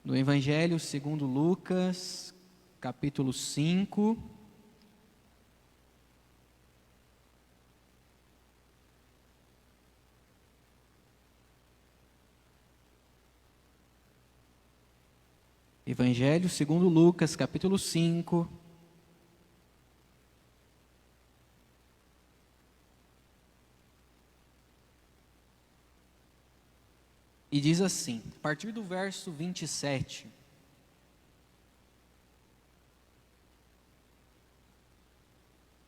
No Evangelho segundo Lucas, capítulo 5. Evangelho segundo Lucas, capítulo 5. E diz assim, a partir do verso 27.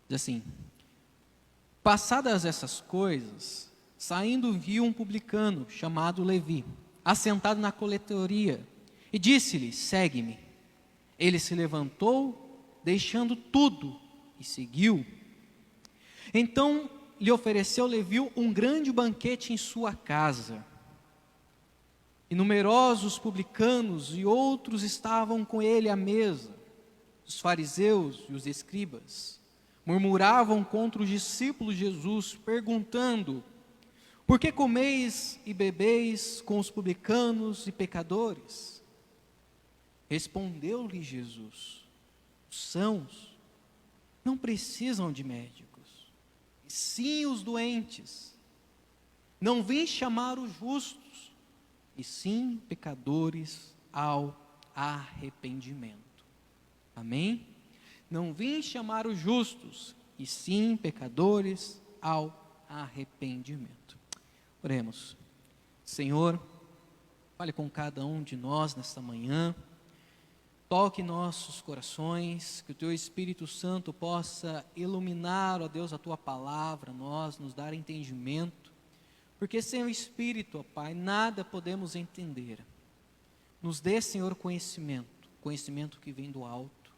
Diz assim: passadas essas coisas, saindo viu um publicano chamado Levi, assentado na coletoria, e disse-lhe: segue-me. Ele se levantou, deixando tudo, e seguiu. Então lhe ofereceu Levi um grande banquete em sua casa. E numerosos publicanos e outros estavam com ele à mesa. Os fariseus e os escribas murmuravam contra os discípulos de Jesus, perguntando: por que comeis e bebeis com os publicanos e pecadores? Respondeu-lhe Jesus: os sãos não precisam de médicos, e sim os doentes. Não vim chamar os justos, e sim pecadores ao arrependimento. Amém? Não vim chamar os justos, e sim pecadores ao arrependimento. Oremos. Senhor, fale com cada um de nós nesta manhã, toque nossos corações, que o Teu Espírito Santo possa iluminar, ó Deus, a Tua palavra, nos dar entendimento, porque sem o Espírito, ó Pai, nada podemos entender. Nos dê, Senhor, conhecimento que vem do alto,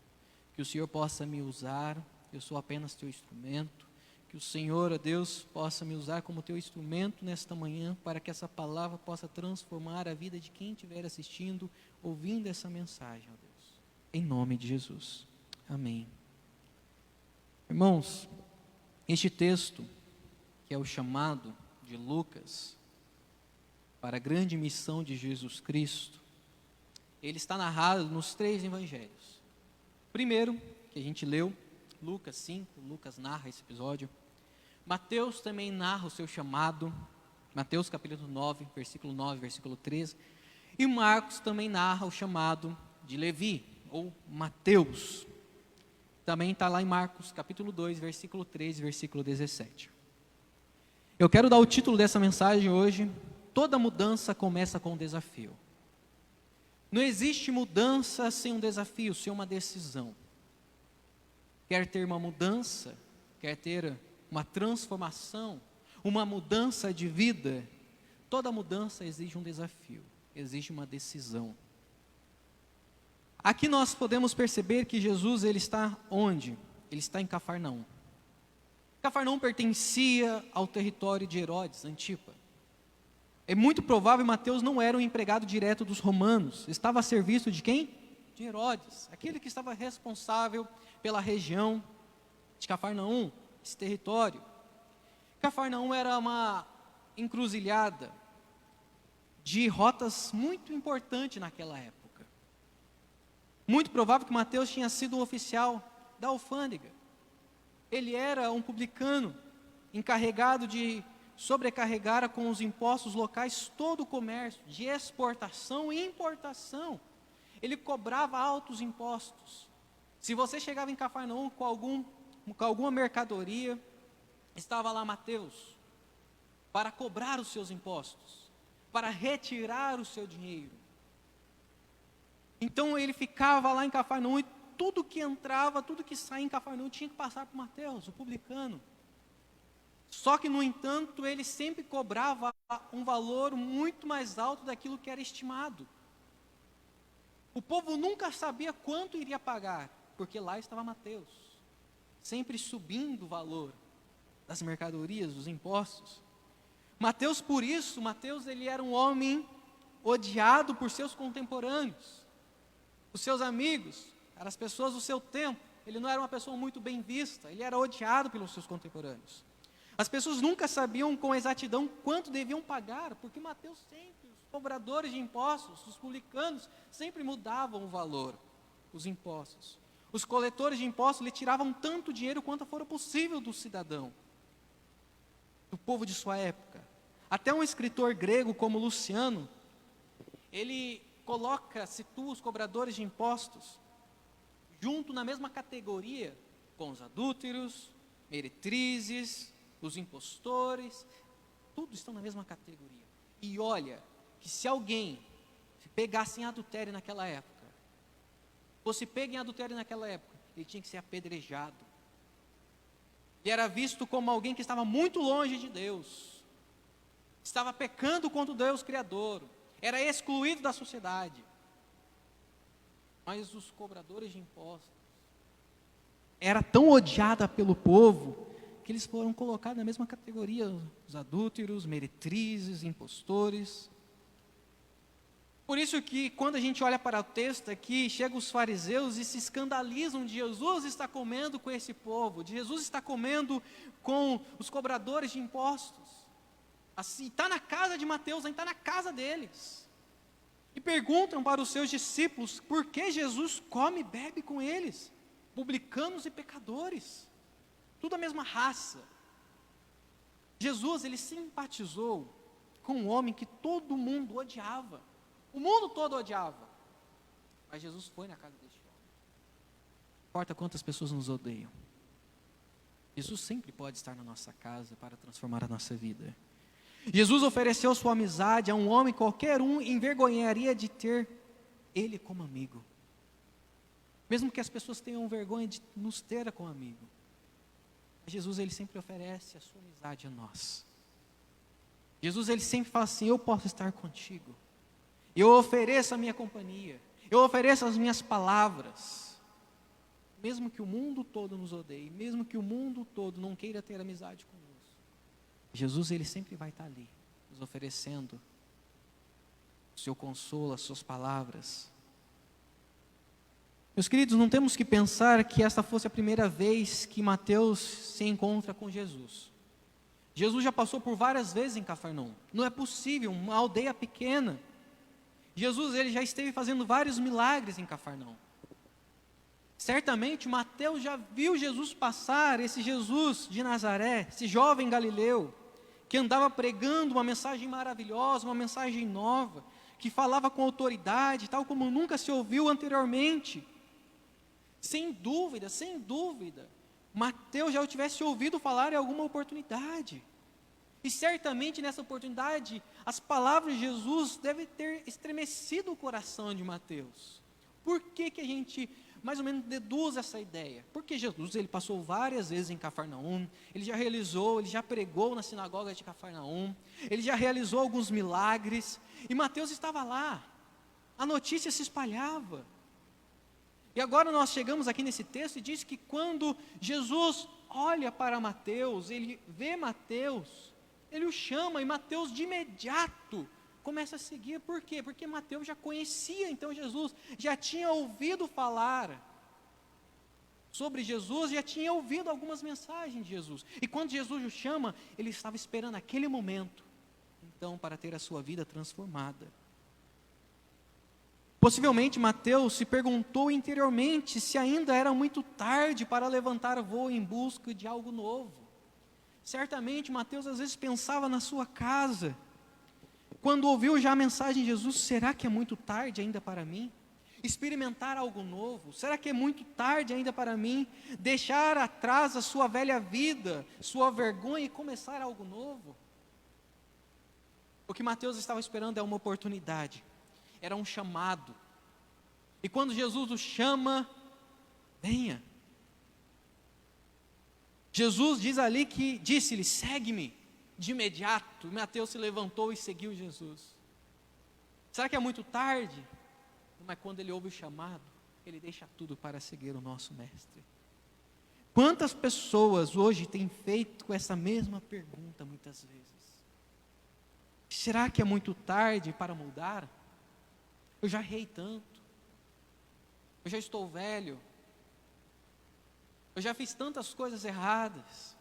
que o Senhor possa me usar, eu sou apenas Teu instrumento, que o Senhor, ó Deus, possa me usar como Teu instrumento nesta manhã, para que essa palavra possa transformar a vida de quem estiver assistindo, ouvindo essa mensagem, ó Deus, em nome de Jesus, amém. Irmãos, este texto, que é o chamado de Lucas para a grande missão de Jesus Cristo, ele está narrado nos 3 evangelhos. Primeiro, que a gente leu, Lucas 5, Lucas narra esse episódio. Mateus também narra o seu chamado, Mateus capítulo 9, versículo 9, versículo 13. E Marcos também narra o chamado de Levi, ou Mateus. Também está lá em Marcos capítulo 2, versículo 13, versículo 17. Eu quero dar o título dessa mensagem hoje: toda mudança começa com um desafio. Não existe mudança sem um desafio, sem uma decisão. Quer ter uma mudança, quer ter uma transformação, uma mudança de vida, toda mudança exige um desafio, exige uma decisão. Aqui nós podemos perceber que Jesus, ele está onde? Ele está em Cafarnaum. Cafarnaum pertencia ao território de Herodes, Antipa. É muito provável que Mateus não era um empregado direto dos romanos, estava a serviço de quem? De Herodes, aquele que estava responsável pela região de Cafarnaum, esse território. Cafarnaum era uma encruzilhada de rotas muito importante naquela época. Muito provável que Mateus tinha sido um oficial da alfândega. Ele era um publicano, encarregado de sobrecarregar com os impostos locais todo o comércio, de exportação e importação. Ele cobrava altos impostos. Se você chegava em Cafarnaum com alguma mercadoria, estava lá Mateus, para cobrar os seus impostos, para retirar o seu dinheiro. Então ele ficava lá em Cafarnaum, e tudo que entrava, tudo que saía em Cafarnaum tinha que passar por Mateus, o publicano. Só que, no entanto, ele sempre cobrava um valor muito mais alto daquilo que era estimado. O povo nunca sabia quanto iria pagar, porque lá estava Mateus, sempre subindo o valor das mercadorias, dos impostos. Mateus, por isso, ele era um homem odiado por seus contemporâneos, os seus amigos, eram as pessoas do seu tempo. Ele não era uma pessoa muito bem vista, ele era odiado pelos seus contemporâneos. As pessoas nunca sabiam com exatidão quanto deviam pagar, porque Mateus sempre os cobradores de impostos, os publicanos, sempre mudavam o valor, os impostos. Os coletores de impostos lhe tiravam tanto dinheiro quanto for possível do cidadão, do povo de sua época. Até um escritor grego como Luciano, ele situa os cobradores de impostos junto na mesma categoria com os adúlteros, meretrizes, os impostores, todos estão na mesma categoria. E olha, que se alguém pegasse em adultério naquela época, fosse pego em adultério naquela época, ele tinha que ser apedrejado. E era visto como alguém que estava muito longe de Deus, estava pecando contra o Deus Criador, era excluído da sociedade. Mas os cobradores de impostos era tão odiada pelo povo que eles foram colocados na mesma categoria, os adúlteros, meretrizes, impostores. Por isso que quando a gente olha para o texto aqui, chegam os fariseus e se escandalizam de Jesus estar comendo com esse povo, de Jesus estar comendo com os cobradores de impostos. Assim, está na casa de Mateus, está na casa deles. E perguntam para os seus discípulos por que Jesus come e bebe com eles, publicanos e pecadores, tudo a mesma raça. Jesus, ele simpatizou com um homem que todo mundo odiava, o mundo todo odiava, mas Jesus foi na casa deste homem. Não importa quantas pessoas nos odeiam, Jesus sempre pode estar na nossa casa para transformar a nossa vida. Jesus ofereceu sua amizade a um homem que qualquer um envergonharia de ter ele como amigo. Mesmo que as pessoas tenham vergonha de nos ter como amigo, Jesus, ele sempre oferece a sua amizade a nós. Jesus, ele sempre fala assim: eu posso estar contigo, eu ofereço a minha companhia, eu ofereço as minhas palavras, mesmo que o mundo todo nos odeie, mesmo que o mundo todo não queira ter amizade conosco, Jesus, ele sempre vai estar ali, nos oferecendo o seu consolo, as suas palavras. Meus queridos, não temos que pensar que esta fosse a primeira vez que Mateus se encontra com Jesus. Jesus já passou por várias vezes em Cafarnaum. Não é possível, uma aldeia pequena. Jesus, ele já esteve fazendo vários milagres em Cafarnaum. Certamente Mateus já viu Jesus passar, esse Jesus de Nazaré, esse jovem galileu, que andava pregando uma mensagem maravilhosa, uma mensagem nova, que falava com autoridade, tal como nunca se ouviu anteriormente. Sem dúvida, Mateus já o tivesse ouvido falar em alguma oportunidade. E certamente nessa oportunidade, as palavras de Jesus devem ter estremecido o coração de Mateus. Por que a gente mais ou menos deduz essa ideia? Porque Jesus, ele passou várias vezes em Cafarnaum, ele já pregou na sinagoga de Cafarnaum, ele já realizou alguns milagres, e Mateus estava lá, a notícia se espalhava. E agora nós chegamos aqui nesse texto e diz que quando Jesus olha para Mateus, ele vê Mateus, ele o chama, e Mateus de imediato começa a seguir. Por quê? Porque Mateus já conhecia então Jesus, já tinha ouvido falar sobre Jesus, já tinha ouvido algumas mensagens de Jesus. E quando Jesus o chama, ele estava esperando aquele momento, então, para ter a sua vida transformada. Possivelmente Mateus se perguntou interiormente se ainda era muito tarde para levantar voo em busca de algo novo. Certamente Mateus às vezes pensava na sua casa, quando ouviu já a mensagem de Jesus: será que é muito tarde ainda para mim experimentar algo novo? Será que é muito tarde ainda para mim deixar atrás a sua velha vida, sua vergonha, e começar algo novo? O que Mateus estava esperando é uma oportunidade, era um chamado. E quando Jesus o chama, venha. Jesus diz ali que disse-lhe: segue-me. De imediato, Mateus se levantou e seguiu Jesus. Será que é muito tarde? Mas quando ele ouve o chamado, ele deixa tudo para seguir o nosso mestre. Quantas pessoas hoje têm feito essa mesma pergunta muitas vezes? Será que é muito tarde para mudar? Eu já errei tanto, eu já estou velho, eu já fiz tantas coisas erradas,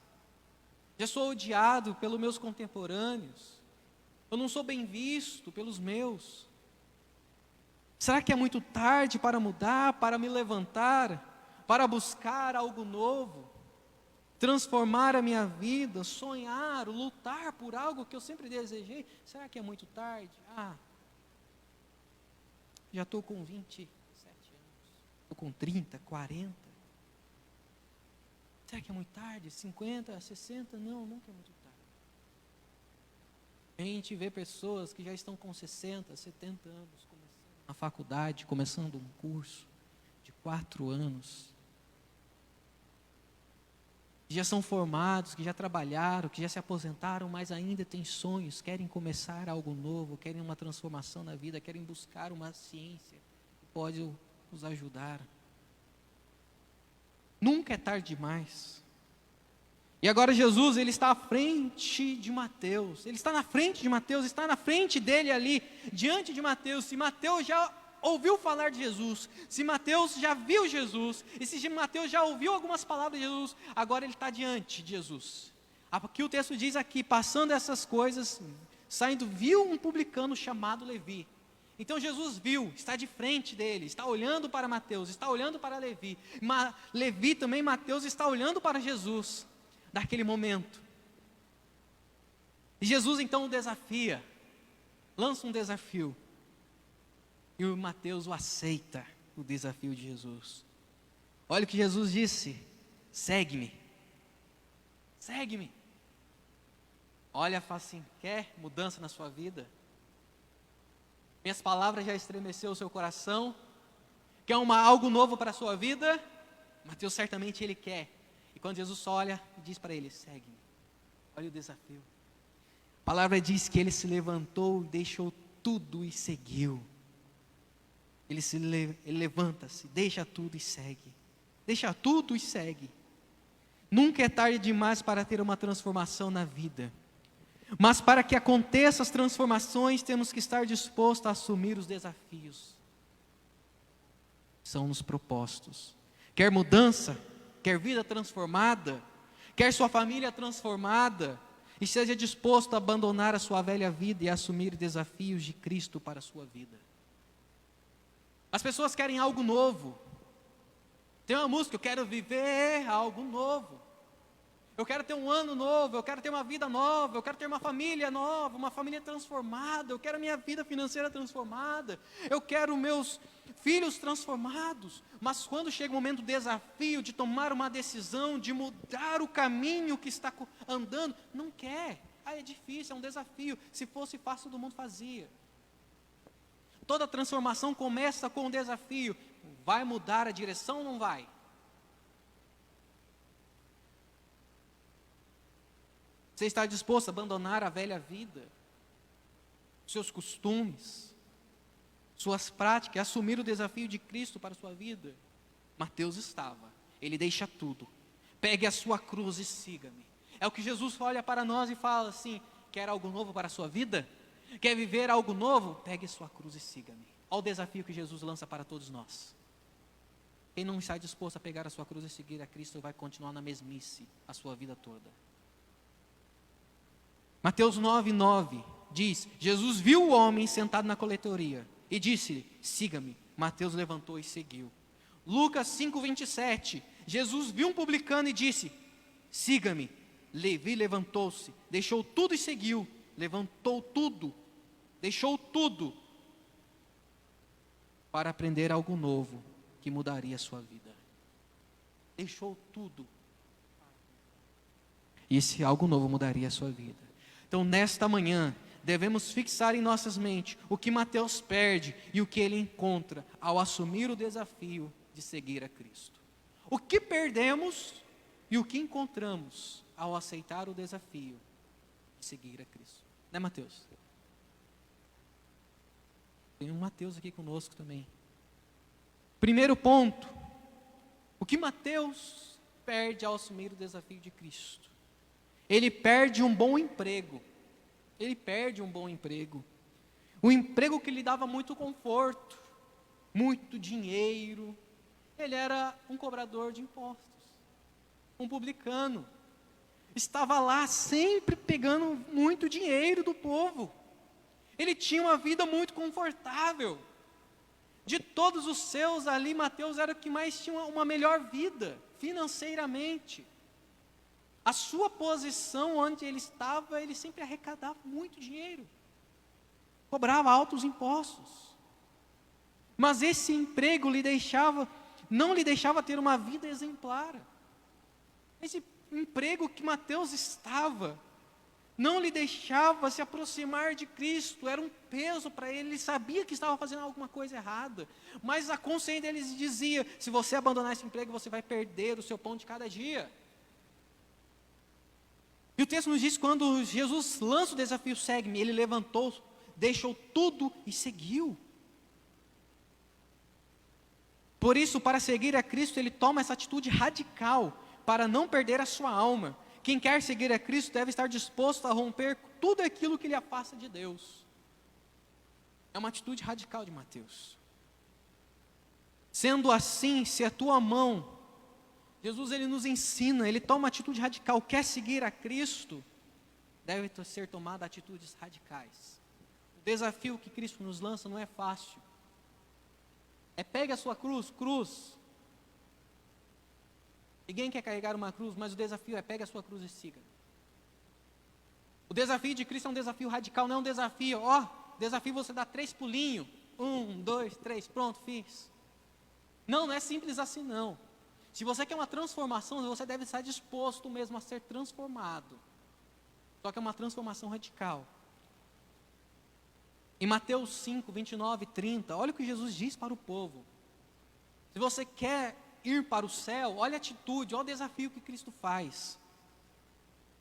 já sou odiado pelos meus contemporâneos, Eu não sou bem visto pelos meus. Será que é muito tarde para mudar, para me levantar, para buscar algo novo, transformar a minha vida, sonhar, lutar por algo que eu sempre desejei? Será que é muito tarde? Já estou com 27 anos, estou com 30, 40. Será que é muito tarde? 50, 60? Não, nunca é muito tarde. A gente vê pessoas que já estão com 60, 70 anos, começando na faculdade, começando um curso de 4 anos, que já são formados, que já trabalharam, que já se aposentaram, mas ainda têm sonhos, querem começar algo novo, querem uma transformação na vida, querem buscar uma ciência que pode os ajudar. Nunca é tarde demais. E agora Jesus, ele está à frente de Mateus, ele está na frente de Mateus, está na frente dele ali, diante de Mateus. Se Mateus já ouviu falar de Jesus, se Mateus já viu Jesus, e se Mateus já ouviu algumas palavras de Jesus, agora ele está diante de Jesus. Aqui o texto diz aqui, passando essas coisas, saindo, viu um publicano chamado Levi. Então Jesus viu, está de frente dele, está olhando para Mateus, está olhando para Levi. Levi também, Mateus, está olhando para Jesus, naquele momento. E Jesus então o desafia, lança um desafio. E o Mateus o aceita, o desafio de Jesus. Olha o que Jesus disse: segue-me, segue-me. Olha, fala assim, quer mudança na sua vida? Minhas palavras já estremeceu o seu coração? Quer algo novo para a sua vida? Mateus certamente ele quer. E quando Jesus só olha e diz para ele, segue-me. Olha o desafio. A palavra diz que ele se levantou, deixou tudo e seguiu. Ele levanta-se, deixa tudo e segue. Deixa tudo e segue. Nunca é tarde demais para ter uma transformação na vida. Mas para que aconteçam as transformações, temos que estar dispostos a assumir os desafios. São nos propostos. Quer mudança? Quer vida transformada? Quer sua família transformada? E seja disposto a abandonar a sua velha vida e assumir desafios de Cristo para a sua vida. As pessoas querem algo novo. Tem uma música, eu quero viver algo novo. Eu quero ter um ano novo, eu quero ter uma vida nova, eu quero ter uma família nova, uma família transformada, eu quero a minha vida financeira transformada, eu quero meus filhos transformados. Mas quando chega o momento do desafio, de tomar uma decisão, de mudar o caminho que está andando, não quer. É difícil, é um desafio. Se fosse fácil, todo mundo fazia. Toda transformação começa com um desafio. Vai mudar a direção ou não vai? Você está disposto a abandonar a velha vida, seus costumes, suas práticas, assumir o desafio de Cristo para a sua vida? Mateus estava, ele deixa tudo, pegue a sua cruz e siga-me. É o que Jesus olha para nós e fala assim, quer algo novo para a sua vida? Quer viver algo novo? Pegue a sua cruz e siga-me. Olha o desafio que Jesus lança para todos nós. Quem não está disposto a pegar a sua cruz e seguir a Cristo vai continuar na mesmice a sua vida toda. Mateus 9:9 diz, Jesus viu o homem sentado na coletoria e disse-lhe, siga-me. Mateus levantou e seguiu. Lucas 5:27, Jesus viu um publicano e disse, siga-me. Levi levantou-se, deixou tudo e seguiu. Levantou tudo, deixou tudo para aprender algo novo que mudaria a sua vida. Deixou tudo. E esse algo novo mudaria a sua vida. Então, nesta manhã, devemos fixar em nossas mentes o que Mateus perde e o que ele encontra ao assumir o desafio de seguir a Cristo. O que perdemos e o que encontramos ao aceitar o desafio de seguir a Cristo. Né, Mateus? Tem um Mateus aqui conosco também. Primeiro ponto, o que Mateus perde ao assumir o desafio de Cristo? Ele perde um bom emprego. Ele perde um bom emprego. Um emprego que lhe dava muito conforto, muito dinheiro. Ele era um cobrador de impostos, um publicano. Estava lá sempre pegando muito dinheiro do povo. Ele tinha uma vida muito confortável. De todos os seus ali, Mateus era o que mais tinha uma melhor vida, financeiramente. A sua posição onde ele estava, ele sempre arrecadava muito dinheiro. Cobrava altos impostos. Mas esse emprego não lhe deixava ter uma vida exemplar. Esse emprego que Mateus estava, não lhe deixava se aproximar de Cristo, era um peso para ele, ele sabia que estava fazendo alguma coisa errada, mas a consciência dele dizia, se você abandonar esse emprego, você vai perder o seu pão de cada dia. E o texto nos diz, quando Jesus lança o desafio, segue-me, ele levantou, deixou tudo e seguiu. Por isso, para seguir a Cristo, ele toma essa atitude radical, para não perder a sua alma. Quem quer seguir a Cristo deve estar disposto a romper tudo aquilo que lhe afasta de Deus. É uma atitude radical de Mateus. Sendo assim, se a tua mão, Jesus ele nos ensina, ele toma uma atitude radical. Quer seguir a Cristo, deve ser tomada atitudes radicais. O desafio que Cristo nos lança não é fácil. É pegue a sua cruz. Ninguém quer carregar uma cruz, mas o desafio é pegue a sua cruz e siga. O desafio de Cristo é um desafio radical, não é um desafio, desafio você dá 3 pulinhos, 1, 2, 3, pronto, fiz. Não é simples assim não. Se você quer uma transformação, você deve estar disposto mesmo a ser transformado. Só que é uma transformação radical. Em Mateus 5, 29 e 30, olha o que Jesus diz para o povo. Se você quer ir para o céu, olha a atitude, olha o desafio que Cristo faz.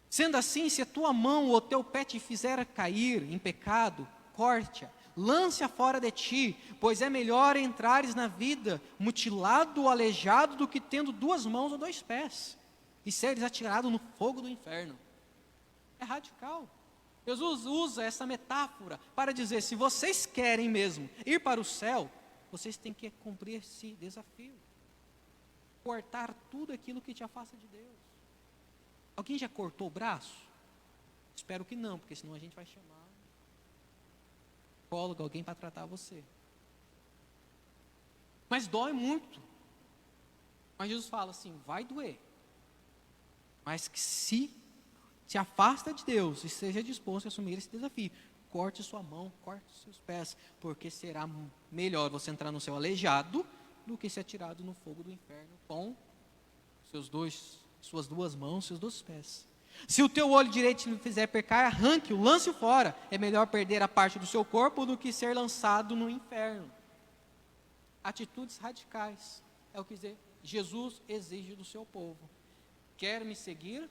Sendo assim, se a tua mão ou teu pé te fizer cair em pecado, corte-a, lance-a fora de ti, pois é melhor entrares na vida mutilado ou aleijado do que tendo 2 mãos ou 2 pés, e seres atirado no fogo do inferno. É radical. Jesus usa essa metáfora para dizer, se vocês querem mesmo ir para o céu, vocês têm que cumprir esse desafio. Cortar tudo aquilo que te afasta de Deus. Alguém já cortou o braço? Espero que não, porque senão a gente vai chamar um psicólogo, alguém para tratar você. Mas dói muito. Mas Jesus fala assim, vai doer. Mas que se afasta de Deus e seja disposto a assumir esse desafio. Corte sua mão, corte seus pés, porque será melhor você entrar no céu aleijado do que ser atirado no fogo do inferno com suas 2 mãos, seus 2 pés. Se o teu olho direito te fizer pecar, arranque-o, lance-o fora. É melhor perder a parte do seu corpo do que ser lançado no inferno. Atitudes radicais. É o que Jesus exige do seu povo. Quer me seguir?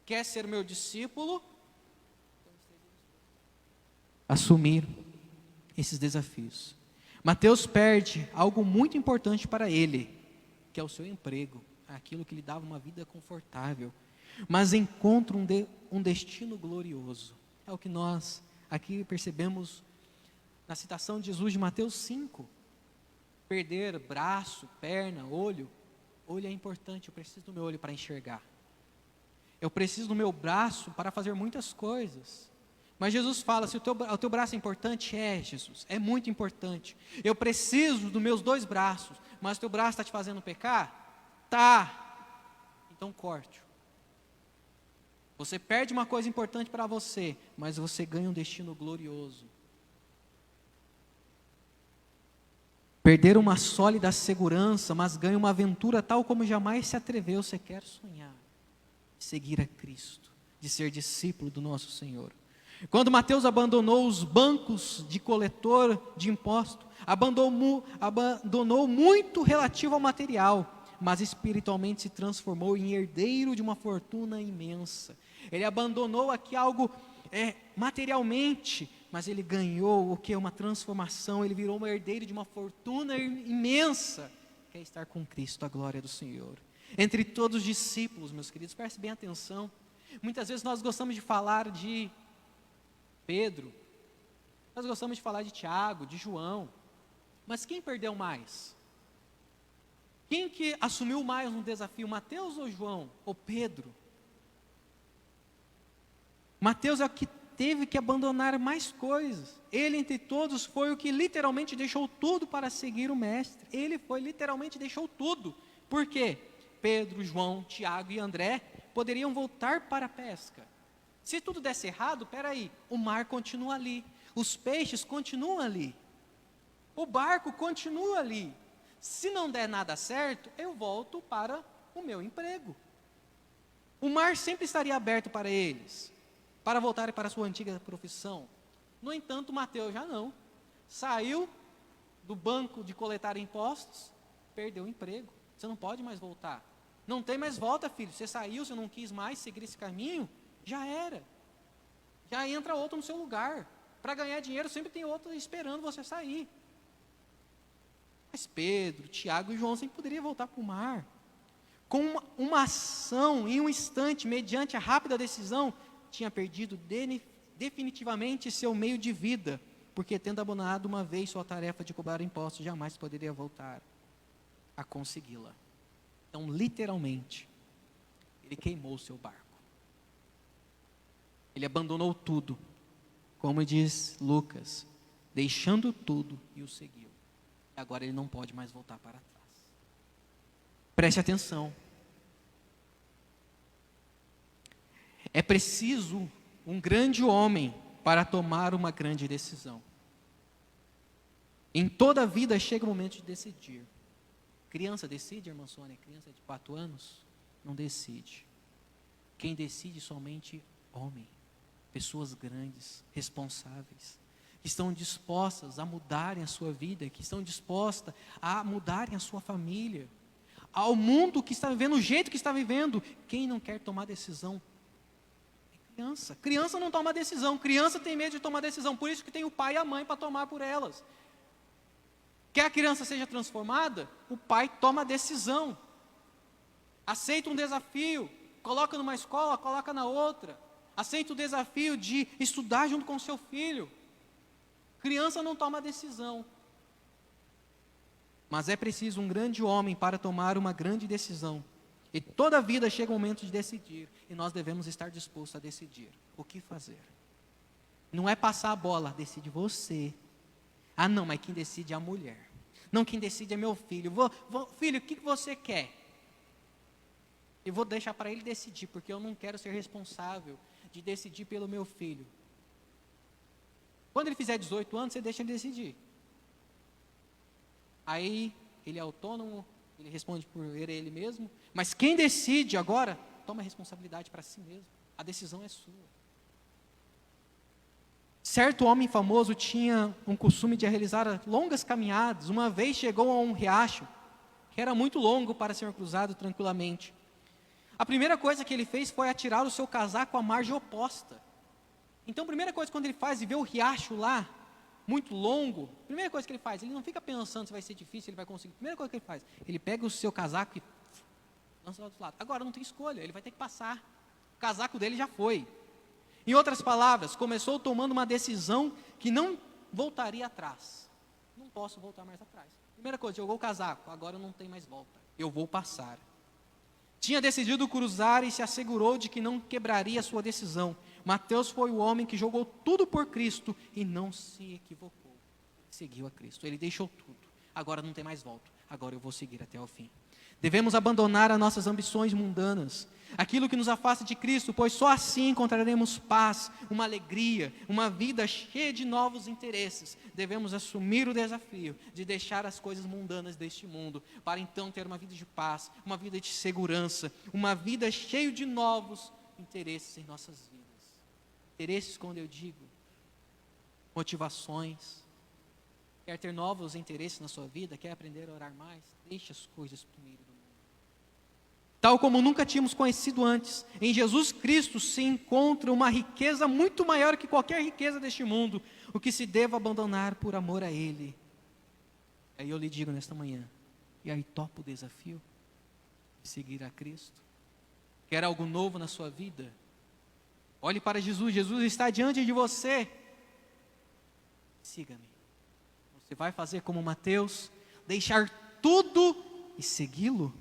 Quer ser meu discípulo? Assumir esses desafios. Mateus perde algo muito importante para ele, que é o seu emprego, aquilo que lhe dava uma vida confortável, mas encontra um destino glorioso. É o que nós aqui percebemos na citação de Jesus de Mateus 5. Perder braço, perna, olho é importante, eu preciso do meu olho para enxergar. Eu preciso do meu braço para fazer muitas coisas. Mas Jesus fala, se o teu braço é importante, Jesus, é muito importante. Eu preciso dos meus 2 braços, mas o teu braço está te fazendo pecar? Tá. Então corte-o. Você perde uma coisa importante para você, mas você ganha um destino glorioso. Perder uma sólida segurança, mas ganha uma aventura tal como jamais se atreveu, você quer sonhar. Seguir a Cristo, de ser discípulo do nosso Senhor. Quando Mateus abandonou os bancos de coletor de imposto, abandonou muito relativo ao material, mas espiritualmente se transformou em herdeiro de uma fortuna imensa. Ele abandonou aqui algo materialmente, mas ele ganhou o que? Uma transformação, ele virou um herdeiro de uma fortuna imensa, que é estar com Cristo, a glória do Senhor. Entre todos os discípulos, meus queridos, preste bem atenção. Muitas vezes nós gostamos de falar de Pedro, nós gostamos de falar de Tiago, de João, mas quem perdeu mais? Quem que assumiu mais um desafio, Mateus ou João? Ou Pedro? Mateus é o que teve que abandonar mais coisas. Ele, entre todos, foi o que literalmente deixou tudo para seguir o Mestre. Ele foi, literalmente, deixou tudo. Por quê? Pedro, João, Tiago e André poderiam voltar para a pesca. Se tudo desse errado, peraí, o mar continua ali. Os peixes continuam ali. O barco continua ali. Se não der nada certo, eu volto para o meu emprego. O mar sempre estaria aberto para eles, para voltarem para a sua antiga profissão. No entanto, Mateus já não. Saiu do banco de coletar impostos, perdeu o emprego. Você não pode mais voltar. Não tem mais volta, filho. Você saiu, você não quis mais seguir esse caminho, já era. Já entra outro no seu lugar. Para ganhar dinheiro, sempre tem outro esperando você sair. Mas Pedro, Tiago e João sempre poderiam voltar para o mar. Com uma ação, em um instante, mediante a rápida decisão, tinha perdido definitivamente seu meio de vida, porque tendo abandonado uma vez sua tarefa de cobrar impostos, jamais poderia voltar a consegui-la. Então, literalmente, ele queimou o seu barco. Ele abandonou tudo, como diz Lucas, deixando tudo e o seguiu. Agora ele não pode mais voltar para trás. Preste atenção. É preciso um grande homem para tomar uma grande decisão. Em toda a vida chega o momento de decidir. Criança decide, irmã Sônia? Criança de 4 anos? Não decide. Quem decide somente homem. Pessoas grandes, responsáveis, que estão dispostas a mudarem a sua vida, que estão dispostas a mudarem a sua família, ao mundo que está vivendo, o jeito que está vivendo. Quem não quer tomar decisão? É criança. Criança não toma decisão, criança tem medo de tomar decisão, por isso que tem o pai e a mãe para tomar por elas. Quer a criança seja transformada? O pai toma a decisão, aceita um desafio, coloca numa escola, coloca na outra, aceita o desafio de estudar junto com o seu filho. Criança não toma decisão. Mas é preciso um grande homem para tomar uma grande decisão. E toda a vida chega o momento de decidir. E nós devemos estar dispostos a decidir o que fazer. Não é passar a bola, decide você. Ah não, mas quem decide é a mulher. Não, quem decide é meu filho. Filho, o que você quer? Eu vou deixar para ele decidir, porque eu não quero ser responsável de decidir pelo meu filho. Quando ele fizer 18 anos, você deixa ele decidir. Aí, ele é autônomo, ele responde por ele mesmo, mas quem decide agora, toma a responsabilidade para si mesmo. A decisão é sua. Certo homem famoso tinha um costume de realizar longas caminhadas. Uma vez chegou a um riacho, que era muito longo para ser cruzado tranquilamente. A primeira coisa que ele fez foi atirar o seu casaco à margem oposta. Então, a primeira coisa quando ele faz e vê o riacho lá, muito longo, a primeira coisa que ele faz, ele não fica pensando se vai ser difícil, ele vai conseguir. A primeira coisa que ele faz, ele pega o seu casaco e lança do outro lado. Agora não tem escolha, ele vai ter que passar. O casaco dele já foi. Em outras palavras, começou tomando uma decisão que não voltaria atrás. Não posso voltar mais atrás. Primeira coisa, jogou o casaco, agora não tem mais volta. Eu vou passar. Tinha decidido cruzar e se assegurou de que não quebraria a sua decisão. Mateus foi o homem que jogou tudo por Cristo e não se equivocou. Ele seguiu a Cristo, ele deixou tudo. Agora não tem mais volta, agora eu vou seguir até o fim. Devemos abandonar as nossas ambições mundanas, aquilo que nos afasta de Cristo, pois só assim encontraremos paz, uma alegria, uma vida cheia de novos interesses. Devemos assumir o desafio de deixar as coisas mundanas deste mundo, para então ter uma vida de paz, uma vida de segurança, uma vida cheia de novos interesses em nossas vidas. Interesses, quando eu digo, motivações. Quer ter novos interesses na sua vida? Quer aprender a orar mais? Deixe as coisas primeiro do mundo. Tal como nunca tínhamos conhecido antes, em Jesus Cristo se encontra uma riqueza muito maior que qualquer riqueza deste mundo, o que se deva abandonar por amor a Ele. Aí eu lhe digo nesta manhã, e aí topa o desafio de seguir a Cristo? Quer algo novo na sua vida? Olhe para Jesus, Jesus está diante de você. Siga-me. Você vai fazer como Mateus, deixar tudo e segui-lo?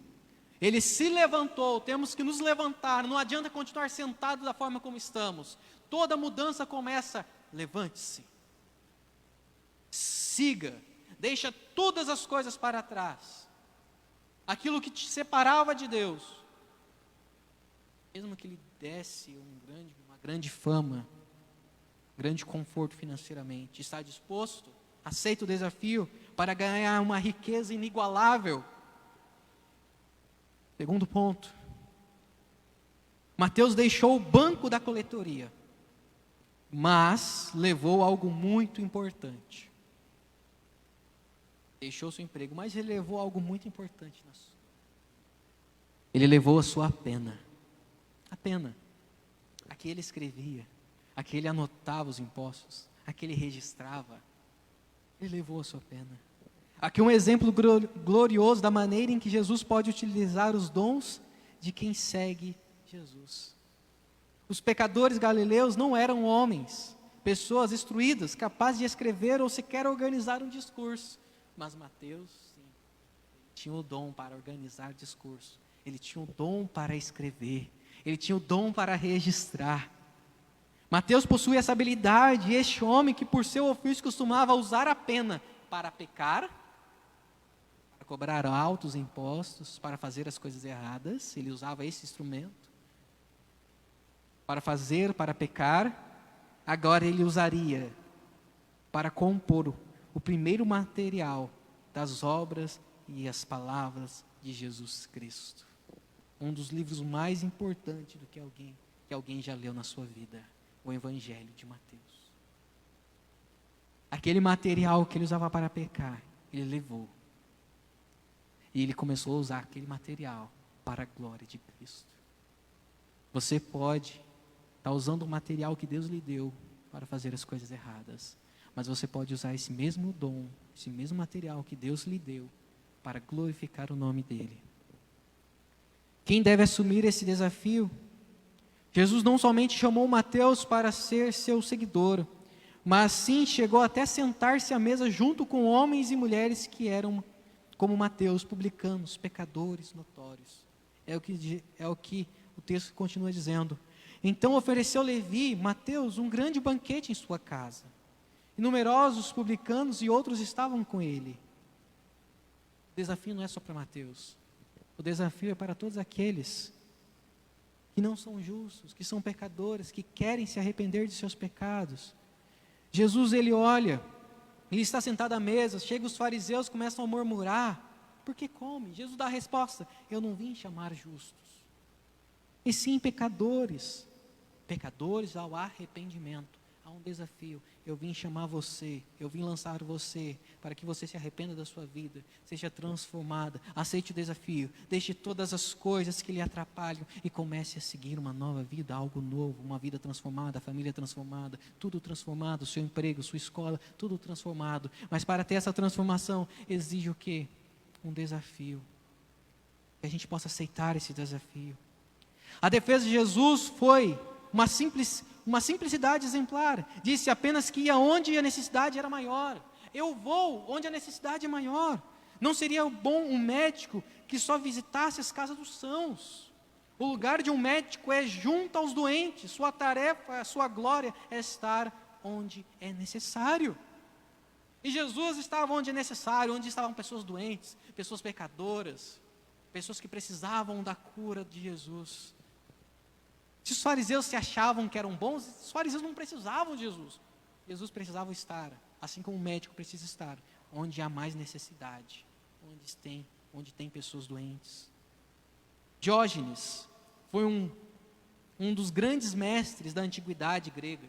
Ele se levantou, temos que nos levantar, não adianta continuar sentado da forma como estamos. Toda mudança começa, levante-se, siga, deixa todas as coisas para trás. Aquilo que te separava de Deus, mesmo que lhe desse uma grande fama, grande conforto financeiramente, está disposto, aceita o desafio para ganhar uma riqueza inigualável. Segundo ponto, Mateus deixou o banco da coletoria, mas levou algo muito importante. Deixou seu emprego, mas ele levou algo muito importante. Ele levou a sua pena. A pena. Aqui ele escrevia, aqui ele anotava os impostos, aqui ele registrava. Ele levou a sua pena. Aqui um exemplo glorioso da maneira em que Jesus pode utilizar os dons de quem segue Jesus. Os pecadores galileus não eram homens, pessoas instruídas, capazes de escrever ou sequer organizar um discurso. Mas Mateus, sim, ele tinha o dom para organizar discurso. Ele tinha o dom para escrever. Ele tinha o dom para registrar. Mateus possui essa habilidade, e este homem que por seu ofício costumava usar a pena para pecar, para cobrar altos impostos, para fazer as coisas erradas, ele usava esse instrumento, para pecar, agora ele usaria para compor o primeiro material das obras e as palavras de Jesus Cristo. Um dos livros mais importantes do que alguém já leu na sua vida, o Evangelho de Mateus. Aquele material que ele usava para pecar, ele levou. E ele começou a usar aquele material para a glória de Cristo. Você pode estar usando o material que Deus lhe deu para fazer as coisas erradas, mas você pode usar esse mesmo dom, esse mesmo material que Deus lhe deu para glorificar o nome dEle. Quem deve assumir esse desafio? Jesus não somente chamou Mateus para ser seu seguidor, mas sim chegou até sentar-se à mesa junto com homens e mulheres que eram como Mateus, publicanos, pecadores notórios. É o que o texto continua dizendo. Então ofereceu Levi, Mateus, um grande banquete em sua casa. E numerosos publicanos e outros estavam com ele. O desafio não é só para Mateus. O desafio é para todos aqueles que não são justos, que são pecadores, que querem se arrepender de seus pecados. Jesus, ele olha, ele está sentado à mesa, chega os fariseus, começam a murmurar. Por que come? Jesus dá a resposta: eu não vim chamar justos, e sim pecadores. Pecadores ao arrependimento. Há um desafio. Eu vim chamar você, eu vim lançar você, para que você se arrependa da sua vida, seja transformada, aceite o desafio, deixe todas as coisas que lhe atrapalham e comece a seguir uma nova vida, algo novo, uma vida transformada, a família transformada, tudo transformado, o seu emprego, sua escola, tudo transformado. Mas para ter essa transformação, exige o quê? Um desafio. Que a gente possa aceitar esse desafio. A defesa de Jesus foi uma simplicidade exemplar. Disse apenas que ia onde a necessidade era maior. Eu vou onde a necessidade é maior. Não seria bom um médico que só visitasse as casas dos sãos. O lugar de um médico é junto aos doentes. Sua tarefa, a sua glória é estar onde é necessário. E Jesus estava onde é necessário, onde estavam pessoas doentes, pessoas pecadoras, pessoas que precisavam da cura de Jesus. Se os fariseus se achavam que eram bons, os fariseus não precisavam de Jesus. Jesus precisava estar, assim como o médico precisa estar, onde há mais necessidade, onde tem pessoas doentes. Diógenes foi um dos grandes mestres da antiguidade grega.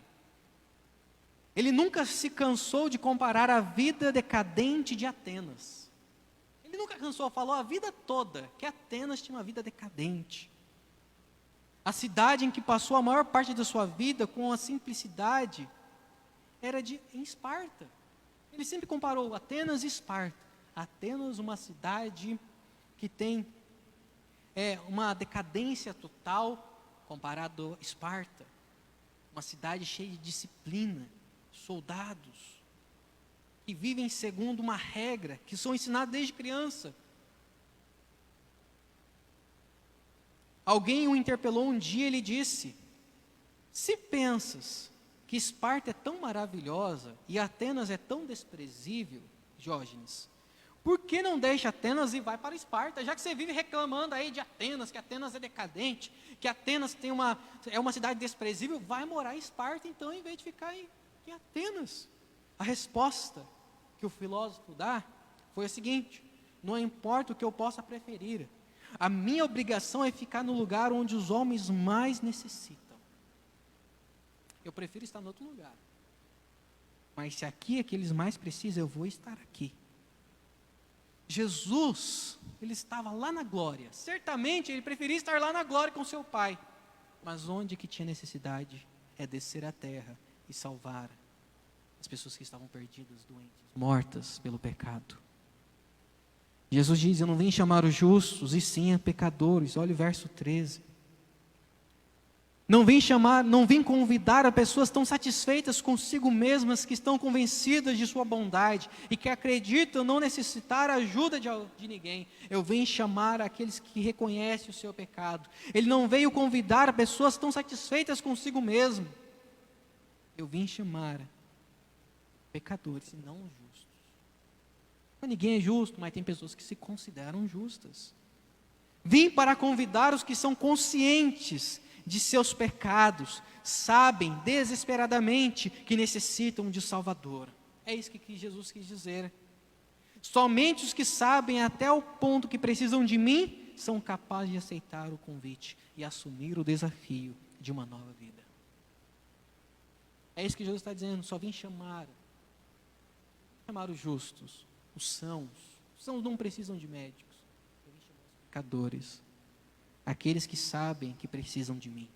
Ele nunca se cansou de comparar a vida decadente de Atenas. Ele nunca cansou, falou a vida toda que Atenas tinha uma vida decadente. A cidade em que passou a maior parte da sua vida com a simplicidade era em Esparta. Ele sempre comparou Atenas e Esparta. Atenas, uma cidade que tem uma decadência total comparado a Esparta. Uma cidade cheia de disciplina, soldados, que vivem segundo uma regra, que são ensinados desde criança. Alguém o interpelou um dia e lhe disse: se pensas que Esparta é tão maravilhosa e Atenas é tão desprezível, Diógenes, por que não deixa Atenas e vai para Esparta? Já que você vive reclamando aí de Atenas, que Atenas é decadente, que Atenas é uma cidade desprezível, vai morar em Esparta então, em vez de ficar em Atenas. A resposta que o filósofo dá foi a seguinte: não importa o que eu possa preferir, a minha obrigação é ficar no lugar onde os homens mais necessitam. Eu prefiro estar em outro lugar. Mas se aqui é que eles mais precisam, eu vou estar aqui. Jesus, ele estava lá na glória. Certamente ele preferia estar lá na glória com seu Pai. Mas onde que tinha necessidade é descer à terra e salvar as pessoas que estavam perdidas, doentes, mortas pelo pecado. Jesus diz: eu não vim chamar os justos, e sim a pecadores. Olha o verso 13. Não vim convidar a pessoas tão satisfeitas consigo mesmas, que estão convencidas de sua bondade e que acreditam não necessitar a ajuda de ninguém. Eu vim chamar aqueles que reconhecem o seu pecado. Ele não veio convidar a pessoas tão satisfeitas consigo mesmo. Eu vim chamar pecadores e não justos. Mas ninguém é justo, mas tem pessoas que se consideram justas. Vim para convidar os que são conscientes de seus pecados, sabem desesperadamente que necessitam de Salvador. É isso que Jesus quis dizer. Somente os que sabem até o ponto que precisam de mim são capazes de aceitar o convite e assumir o desafio de uma nova vida. É isso que Jesus está dizendo. Só vim chamar os justos, os sãos. Os sãos não precisam de médicos. Eu vim chamar os pecadores, aqueles que sabem que precisam de mim.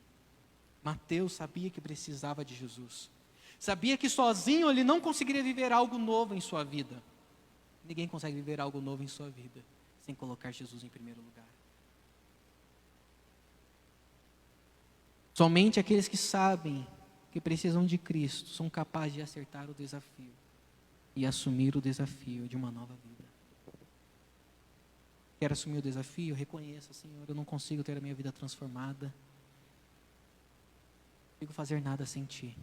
Mateus sabia que precisava de Jesus. Sabia que sozinho ele não conseguiria viver algo novo em sua vida. Ninguém consegue viver algo novo em sua vida sem colocar Jesus em primeiro lugar. Somente aqueles que sabem que precisam de Cristo são capazes de acertar o desafio e assumir o desafio de uma nova vida. Quer assumir o desafio? Reconheça: Senhor, eu não consigo ter a minha vida transformada. Não consigo fazer nada sem Ti.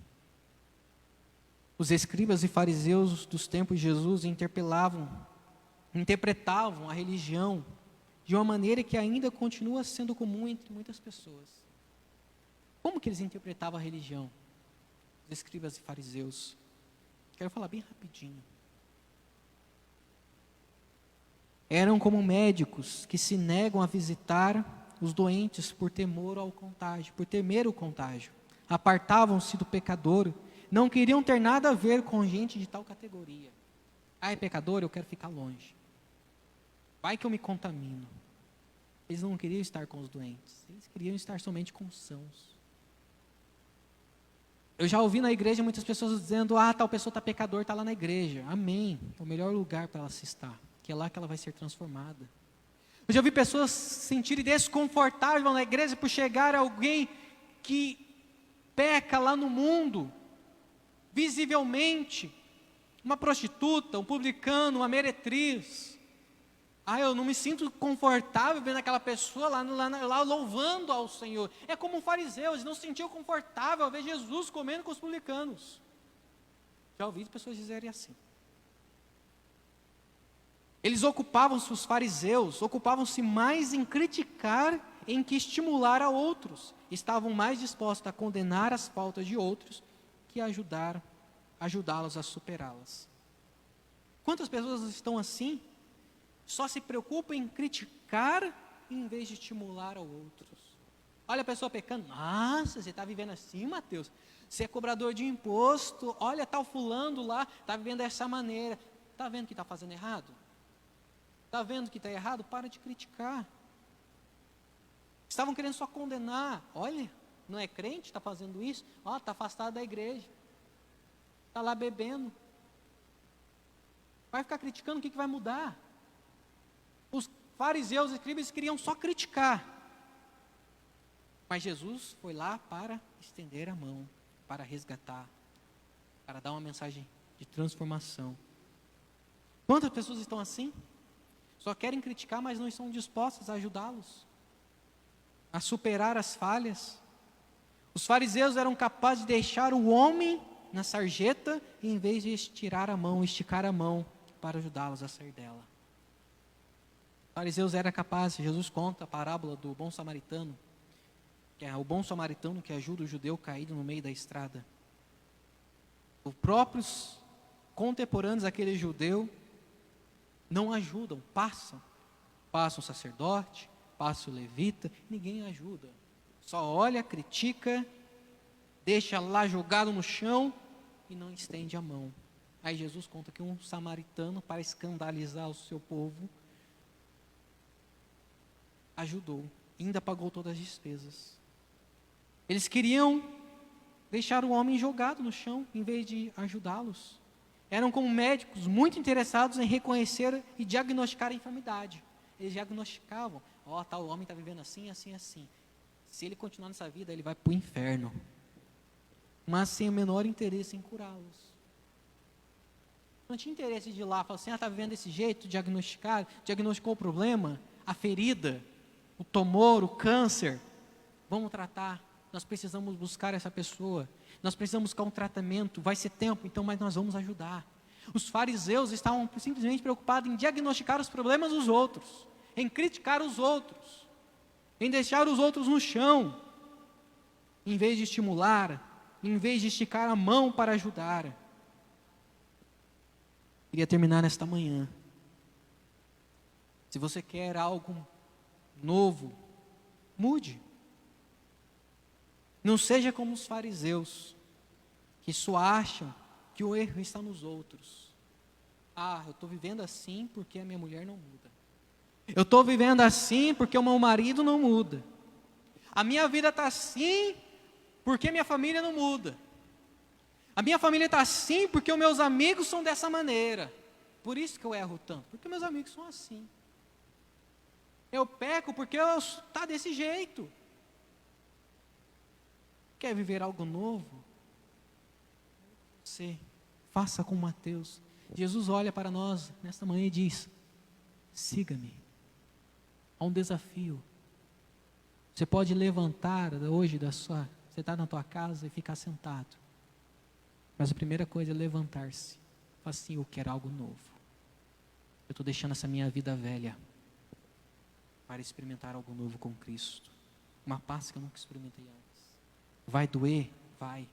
Os escribas e fariseus dos tempos de Jesus interpretavam a religião de uma maneira que ainda continua sendo comum entre muitas pessoas. Como que eles interpretavam a religião? Os escribas e fariseus. Quero falar bem rapidinho. Eram como médicos que se negam a visitar os doentes por temor ao contágio, por temer o contágio. Apartavam-se do pecador, não queriam ter nada a ver com gente de tal categoria. É pecador, eu quero ficar longe. Vai que eu me contamino. Eles não queriam estar com os doentes, eles queriam estar somente com os sãos. Eu já ouvi na igreja muitas pessoas dizendo: tal pessoa está pecador, está lá na igreja. Amém, é o melhor lugar para ela se estar, que é lá que ela vai ser transformada. Eu já vi pessoas se sentirem desconfortáveis na igreja por chegar alguém que peca lá no mundo, visivelmente, uma prostituta, um publicano, uma meretriz. Eu não me sinto confortável vendo aquela pessoa lá louvando ao Senhor. É como um fariseu, eles não se sentiam confortável ao ver Jesus comendo com os publicanos. Já ouvi pessoas dizerem assim. Eles os fariseus, ocupavam-se mais em criticar em que estimular a outros. Estavam mais dispostos a condenar as faltas de outros que ajudá-los a superá-las. Quantas pessoas estão assim? Só se preocupam em criticar em vez de estimular a outros. Olha a pessoa pecando. Nossa, você está vivendo assim, Mateus? Você é cobrador de imposto. Olha, tal fulano lá, está vivendo dessa maneira. Está vendo que está fazendo errado? Está vendo que está errado? Para de criticar. Estavam querendo só condenar. Olha, não é crente, está fazendo isso. Está afastado da igreja. Está lá bebendo. Vai ficar criticando, o que vai mudar? Os fariseus e escribas queriam só criticar. Mas Jesus foi lá para estender a mão, para resgatar, para dar uma mensagem de transformação. Quantas pessoas estão assim? Só querem criticar, mas não estão dispostas a ajudá-los, a superar as falhas. Os fariseus eram capazes de deixar o homem na sarjeta, em vez de esticar a mão para ajudá-los a sair dela. Os fariseus eram capazes, Jesus conta a parábola do bom samaritano, que é o bom samaritano que ajuda o judeu caído no meio da estrada. Os próprios contemporâneos daquele judeu não ajudam, passa o sacerdote, passa o levita, ninguém ajuda. Só olha, critica, deixa lá jogado no chão e não estende a mão. Aí Jesus conta que um samaritano, para escandalizar o seu povo, ajudou, ainda pagou todas as despesas. Eles queriam deixar o homem jogado no chão, em vez de ajudá-los. Eram como médicos muito interessados em reconhecer e diagnosticar a enfermidade. Eles diagnosticavam, tal homem está vivendo assim, assim, assim. Se ele continuar nessa vida, ele vai para o inferno. Mas sem o menor interesse em curá-los. Não tinha interesse de ir lá, falar assim, está vivendo desse jeito, diagnosticou o problema, a ferida, o tumor, o câncer, vamos tratar. Nós precisamos buscar essa pessoa, nós precisamos buscar um tratamento, vai ser tempo, então, mas nós vamos ajudar. Os fariseus estavam simplesmente preocupados em diagnosticar os problemas dos outros, em criticar os outros, em deixar os outros no chão, em vez de estimular, em vez de esticar a mão para ajudar. Queria terminar nesta manhã. Se você quer algo novo, mude. Não seja como os fariseus, que só acham que o erro está nos outros. Eu estou vivendo assim porque a minha mulher não muda. Eu estou vivendo assim porque o meu marido não muda. A minha vida está assim porque minha família não muda. A minha família está assim porque os meus amigos são dessa maneira. Por isso que eu erro tanto, porque meus amigos são assim. Eu peco porque eu está desse jeito. Quer viver algo novo? Você faça com Mateus. Jesus olha para nós nesta manhã e diz: siga-me. Há um desafio. Você pode levantar hoje você está na tua casa e ficar sentado. Mas a primeira coisa é levantar-se. Fala assim: eu quero algo novo. Eu estou deixando essa minha vida velha para experimentar algo novo com Cristo. Uma paz que eu nunca experimentei antes. Vai doer? Vai.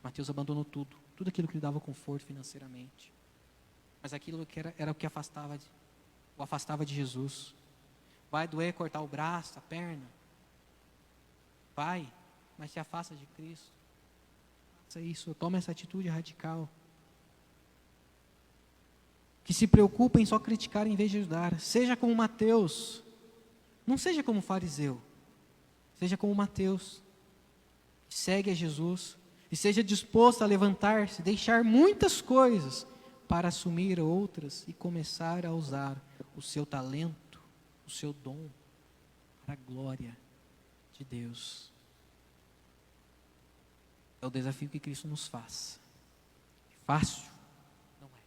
Mateus abandonou tudo aquilo que lhe dava conforto financeiramente. Mas aquilo que era o que o afastava de Jesus. Vai doer cortar o braço, a perna? Vai, mas se afasta de Cristo. Faça isso, toma essa atitude radical. Que se preocupa em só criticar em vez de ajudar. Seja como Mateus. Não seja como fariseu. Seja como Mateus. Segue a Jesus e seja disposto a levantar-se, deixar muitas coisas para assumir outras e começar a usar o seu talento, o seu dom para a glória de Deus. É o desafio que Cristo nos faz. Fácil? Não é.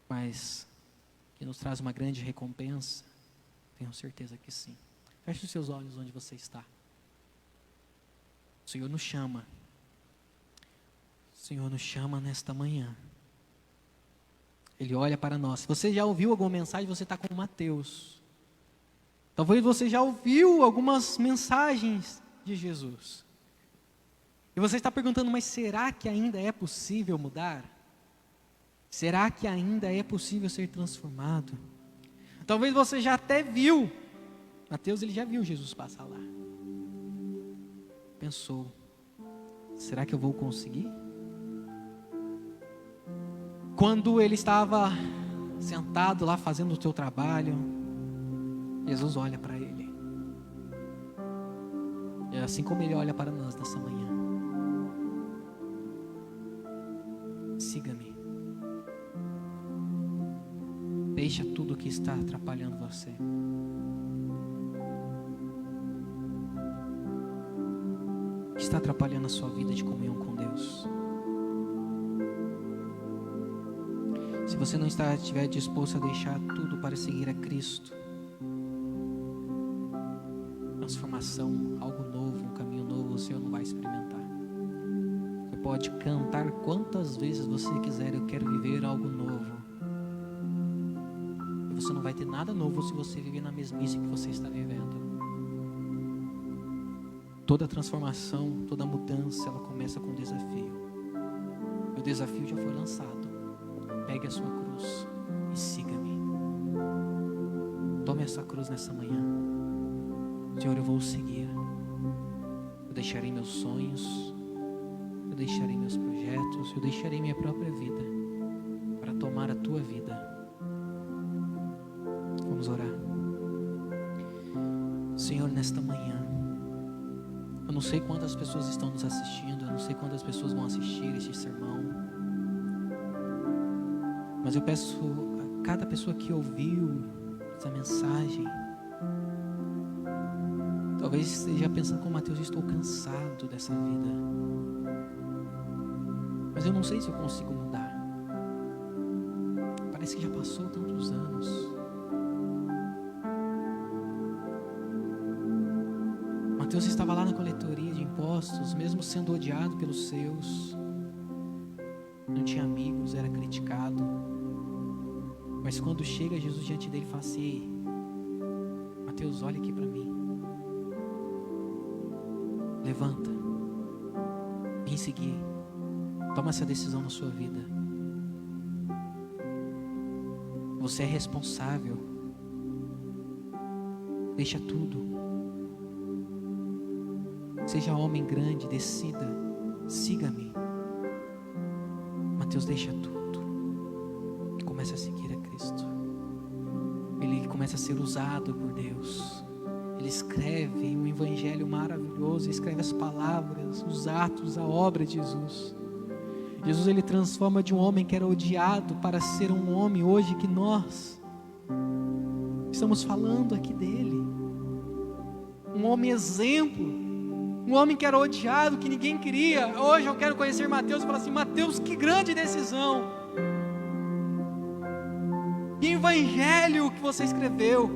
Mas que nos traz uma grande recompensa? Tenho certeza que sim. Feche os seus olhos onde você está. O Senhor nos chama. O Senhor nos chama nesta manhã. Ele olha para nós. Se você já ouviu alguma mensagem, você está com Mateus. Talvez você já ouviu algumas mensagens de Jesus. E você está perguntando, mas será que ainda é possível mudar? Será que ainda é possível ser transformado? Talvez você já até viu. Mateus, ele já viu Jesus passar lá. Pensou, será que eu vou conseguir? Quando ele estava sentado lá fazendo o seu trabalho, Jesus olha para ele. E é assim como ele olha para nós nessa manhã. Siga-me. Deixa tudo que está atrapalhando você. Que está atrapalhando a sua vida de comunhão com Deus. Se você não estiver disposto a deixar tudo para seguir a Cristo, transformação, algo novo, um caminho novo, o Senhor não vai experimentar. Você pode cantar quantas vezes você quiser, eu quero viver algo novo. E você não vai ter nada novo se você viver na mesmice que você está vivendo. Toda transformação, toda mudança, ela começa com um desafio. E o desafio já foi lançado. Pegue a sua cruz e siga-me. Tome essa cruz nessa manhã. Senhor, eu vou seguir. Eu deixarei meus sonhos, eu deixarei meus projetos, eu deixarei minha própria vida para tomar a tua vida. Vamos orar. Senhor, nesta manhã, eu não sei quantas pessoas estão nos assistindo, eu não sei quantas pessoas vão assistir este sermão, mas eu peço a cada pessoa que ouviu essa mensagem, talvez esteja pensando como Mateus, estou cansado dessa vida, mas eu não sei se eu consigo mudar. Parece que já passou tantos anos. Mateus estava lá na coletoria de impostos, mesmo sendo odiado pelos seus, não tinha amigos, era criticado. Mas quando chega Jesus diante dele, fala assim: ei, Mateus, olha aqui para mim. Levanta, vem seguir, toma essa decisão na sua vida. Você é responsável, deixa tudo. Seja homem grande, decida, siga-me. Mateus deixa tudo e começa a seguir a Cristo. Ele começa a ser usado por Deus. Ele escreve um evangelho maravilhoso, escreve as palavras, os atos, a obra de Jesus. Jesus, ele transforma de um homem que era odiado para ser um homem hoje que nós estamos falando aqui dele. Um homem exemplo, um homem que era odiado, que ninguém queria. Hoje eu quero conhecer Mateus e falar assim: Mateus, que grande decisão, que evangelho que você escreveu,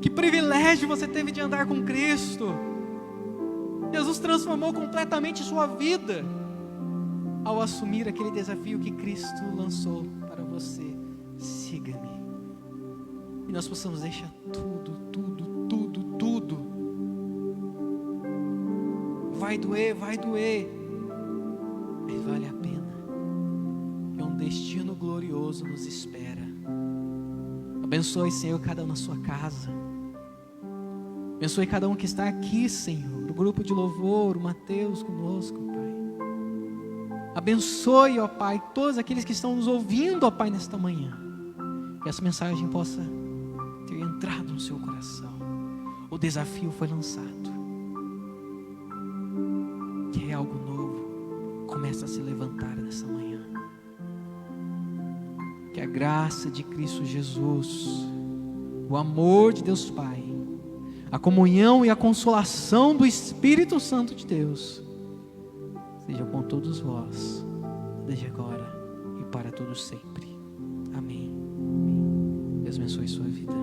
que privilégio você teve de andar com Cristo. Jesus transformou completamente sua vida ao assumir aquele desafio que Cristo lançou para você: siga-me. E nós possamos deixar tudo. Vai doer, mas vale a pena, que um destino glorioso nos espera. Abençoe, Senhor, cada um na sua casa. Abençoe cada um que está aqui, Senhor, o grupo de louvor, o Mateus conosco, Pai. Abençoe, ó Pai, todos aqueles que estão nos ouvindo, ó Pai, nesta manhã. Que essa mensagem possa ter entrado no seu coração. O desafio foi lançado. Que é algo novo começa a se levantar nessa manhã. Que a graça de Cristo Jesus, o amor de Deus Pai, a comunhão e a consolação do Espírito Santo de Deus seja com todos vós, desde agora e para todos sempre. Amém. Deus abençoe sua vida.